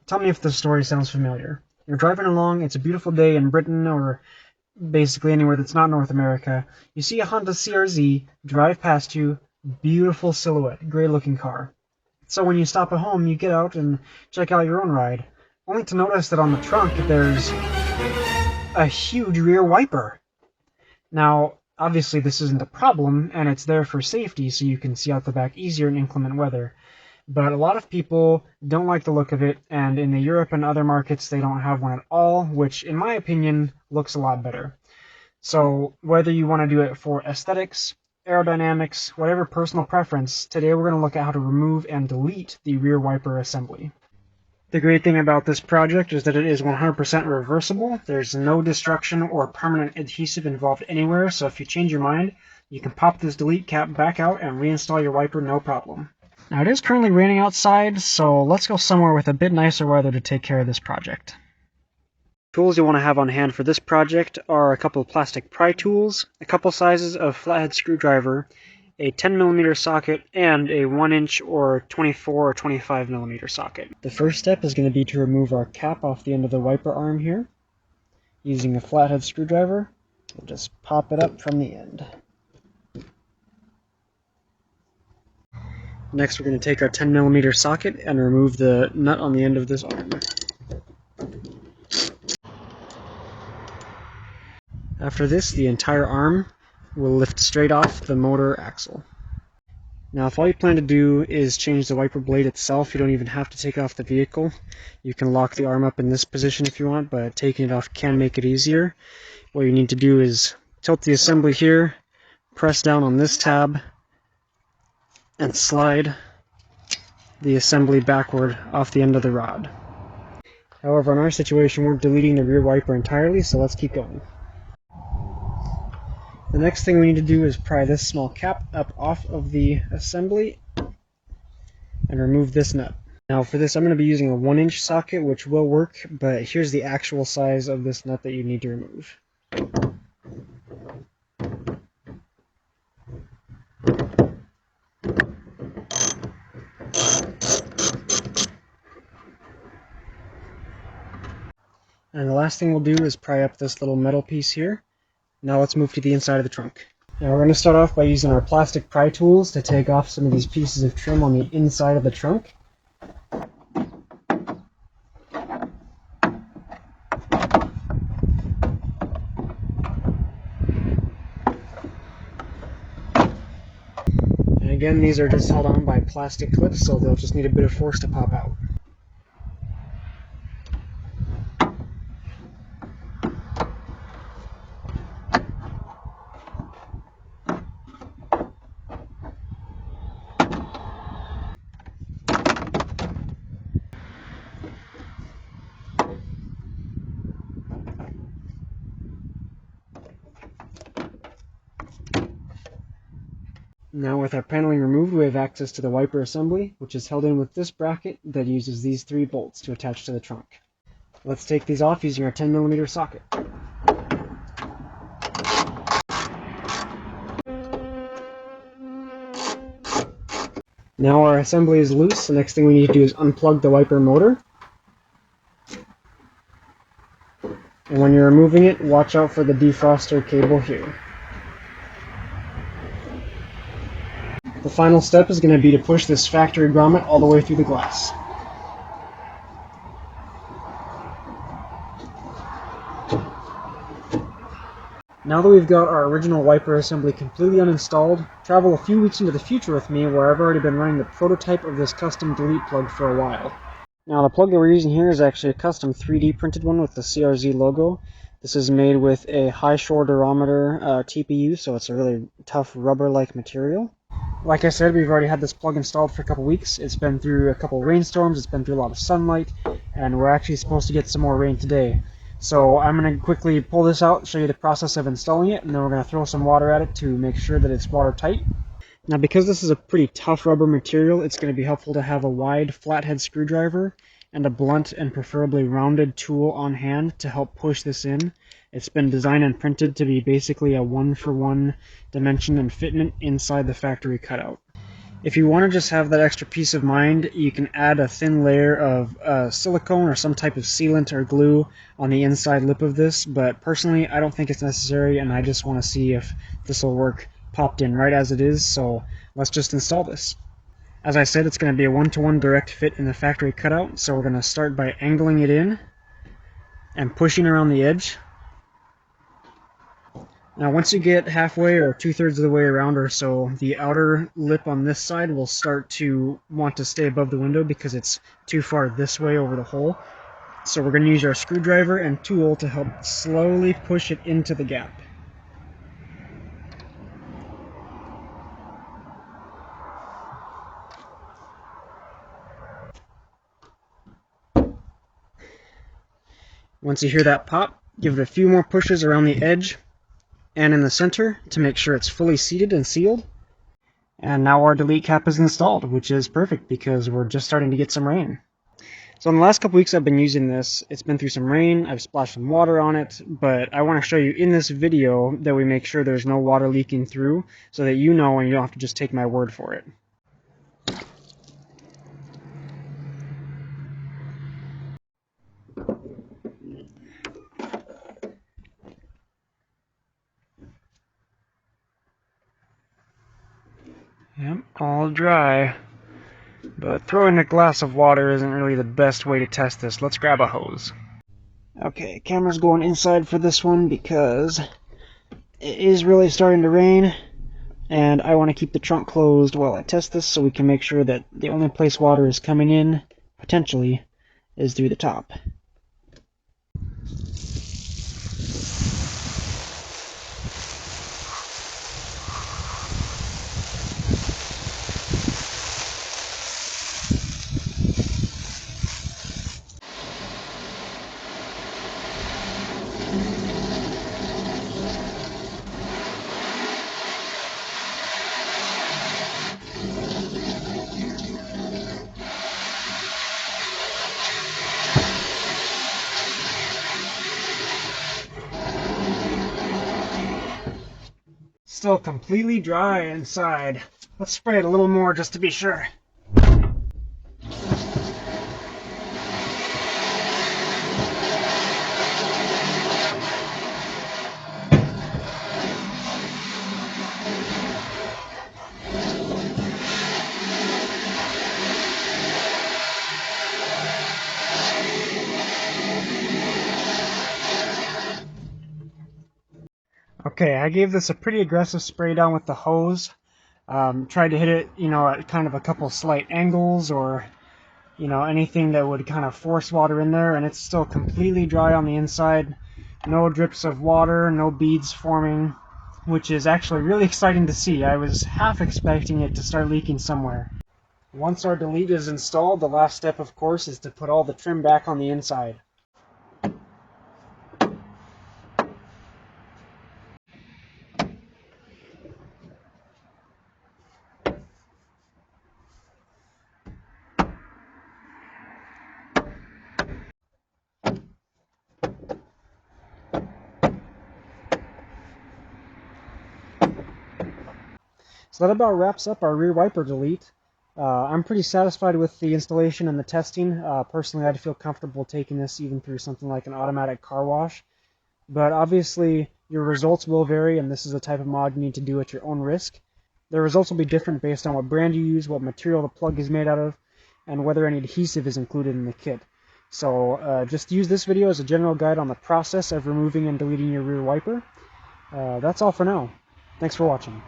Tell me if this story sounds familiar. You're driving along, it's a beautiful day in Britain or basically anywhere that's not North America. You see a Honda CRZ drive past you, beautiful silhouette, great looking car. So when you stop at home, you get out and check out your own ride, only to notice that on the trunk there's a huge rear wiper. Now, obviously this isn't a problem, and it's there for safety so you can see out the back easier in inclement weather. But a lot of people don't like the look of it, and in the Europe and other markets they don't have one at all, which in my opinion looks a lot better. So whether you want to do it for aesthetics, aerodynamics, whatever personal preference, today we're going to look at how to remove and delete the rear wiper assembly. The great thing about this project is that it is 100% reversible. There's no destruction or permanent adhesive involved anywhere, so if you change your mind, you can pop this delete cap back out and reinstall your wiper no problem. Now it is currently raining outside, so let's go somewhere with a bit nicer weather to take care of this project. Tools you'll want to have on hand for this project are a couple of plastic pry tools, a couple sizes of flathead screwdriver, a 10mm socket, and a 1-inch or 24 or 25mm socket. The first step is going to be to remove our cap off the end of the wiper arm here. Using a flathead screwdriver, we'll just pop it up from the end. Next we're going to take our 10mm socket and remove the nut on the end of this arm. After this, the entire arm will lift straight off the motor axle. Now if all you plan to do is change the wiper blade itself, you don't even have to take it off the vehicle. You can lock the arm up in this position if you want, but taking it off can make it easier. What you need to do is tilt the assembly here, press down on this tab, and slide the assembly backward off the end of the rod. However, in our situation, we're deleting the rear wiper entirely, so let's keep going. The next thing we need to do is pry this small cap up off of the assembly and remove this nut. Now for this I'm going to be using a 1-inch socket, which will work, but here's the actual size of this nut that you need to remove. And the last thing we'll do is pry up this little metal piece here. Now let's move to the inside of the trunk. Now we're going to start off by using our plastic pry tools to take off some of these pieces of trim on the inside of the trunk. And again, these are just held on by plastic clips, so they'll just need a bit of force to pop out. Now with our paneling removed, we have access to the wiper assembly, which is held in with this bracket that uses these 3 bolts to attach to the trunk. Let's take these off using our 10mm socket. Now our assembly is loose. The next thing we need to do is unplug the wiper motor. And when you're removing it, watch out for the defroster cable here. The final step is going to be to push this factory grommet all the way through the glass. Now that we've got our original wiper assembly completely uninstalled, travel a few weeks into the future with me where I've already been running the prototype of this custom delete plug for a while. Now the plug that we're using here is actually a custom 3D printed one with the CRZ logo. This is made with a high shore durometer TPU, so it's a really tough rubber-like material. Like I said, we've already had this plug installed for a couple weeks. It's been through a couple rainstorms, it's been through a lot of sunlight, and we're actually supposed to get some more rain today. So I'm going to quickly pull this out, show you the process of installing it, and then we're going to throw some water at it to make sure that it's watertight. Now because this is a pretty tough rubber material, it's going to be helpful to have a wide flathead screwdriver and a blunt and preferably rounded tool on hand to help push this in. It's been designed and printed to be basically a 1-for-1 dimension and fitment inside the factory cutout. If you want to just have that extra peace of mind, you can add a thin layer of silicone or some type of sealant or glue on the inside lip of this, but personally I don't think it's necessary, and I just want to see if this will work popped in right as it is, so let's just install this. As I said, it's going to be a one-to-one direct fit in the factory cutout, so we're going to start by angling it in and pushing around the edge. Now once you get halfway or 2/3 of the way around or so, the outer lip on this side will start to want to stay above the window because it's too far this way over the hole. So we're going to use our screwdriver and tool to help slowly push it into the gap. Once you hear that pop, give it a few more pushes around the edge and in the center to make sure it's fully seated and sealed. And now our delete cap is installed, which is perfect because we're just starting to get some rain. So in the last couple weeks I've been using this. It's been through some rain, I've splashed some water on it, but I want to show you in this video that we make sure there's no water leaking through so that you know and you don't have to just take my word for it. Yep, all dry. But throwing a glass of water isn't really the best way to test this. Let's grab a hose. Okay, camera's going inside for this one because it is really starting to rain, and I want to keep the trunk closed while I test this so we can make sure that the only place water is coming in, potentially, is through the top. Still completely dry inside. Let's spray it a little more just to be sure. Okay, I gave this a pretty aggressive spray down with the hose. Tried to hit it, at kind of a couple slight angles or, anything that would kind of force water in there, and it's still completely dry on the inside. No drips of water, no beads forming, which is actually really exciting to see. I was half expecting it to start leaking somewhere. Once our delete is installed, the last step, of course, is to put all the trim back on the inside. So that about wraps up our rear wiper delete. I'm pretty satisfied with the installation and the testing. Personally, I'd feel comfortable taking this even through something like an automatic car wash. But obviously, your results will vary, and this is the type of mod you need to do at your own risk. The results will be different based on what brand you use, what material the plug is made out of, and whether any adhesive is included in the kit. So just use this video as a general guide on the process of removing and deleting your rear wiper. That's all for now. Thanks for watching.